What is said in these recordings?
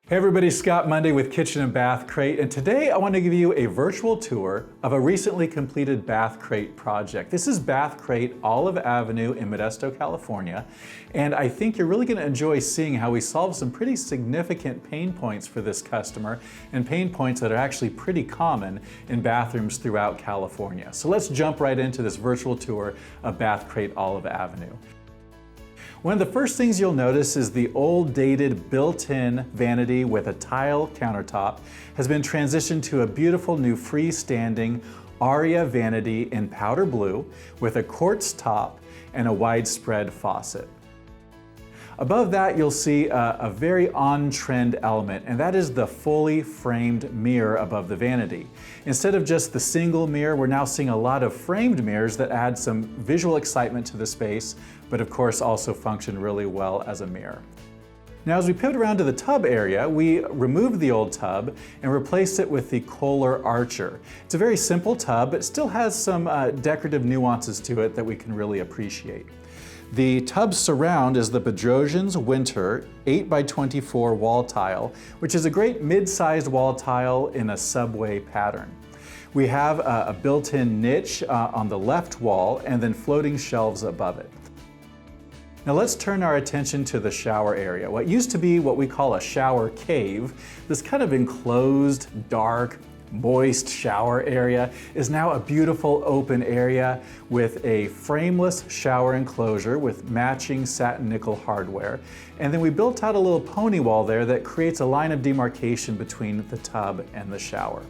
Hey everybody, Scott Monday with Kitchen and bathCRATE, and today I want to give you a virtual tour of a recently completed bathCRATE project. This is bathCRATE Olive Avenue in Modesto, California, and I think you're really going to enjoy seeing how we solve some pretty significant pain points for this customer, and pain points that are actually pretty common in bathrooms throughout California. So let's jump right into this virtual tour of bathCRATE Olive Avenue. One of the first things you'll notice is the old dated built-in vanity with a tile countertop has been transitioned to a beautiful new freestanding Aria vanity in powder blue with a quartz top and a widespread faucet. Above that, you'll see a very on-trend element, and that is the fully framed mirror above the vanity. Instead of just the single mirror, we're now seeing a lot of framed mirrors that add some visual excitement to the space, but of course also function really well as a mirror. Now, as we pivot around to the tub area, we removed the old tub and replaced it with the Kohler Archer. It's a very simple tub, but still has some decorative nuances to it that we can really appreciate. The tub surround is the Bedrosian's Winter 8x24 wall tile, which is a great mid-sized wall tile in a subway pattern. We have a built-in niche on the left wall and then floating shelves above it. Now let's turn our attention to the shower area. What used to be what we call a shower cave, this kind of enclosed, dark, moist shower area is now a beautiful open area with a frameless shower enclosure with matching satin nickel hardware. And then we built out a little pony wall there that creates a line of demarcation between the tub and the shower.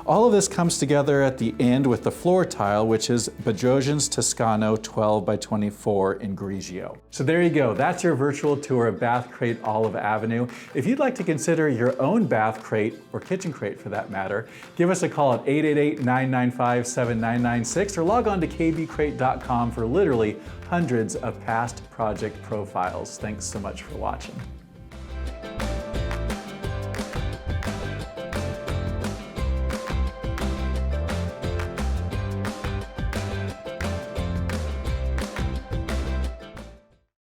All of this comes together at the end with the floor tile, which is Bedrosian's Toscano 12x24 in Grigio. So there you go, that's your virtual tour of bathCRATE Olive Avenue. If you'd like to consider your own bathCRATE, or KitchenCRATE for that matter, give us a call at 888-995-7996 or log on to kbCRATE.com for literally hundreds of past project profiles. Thanks so much for watching.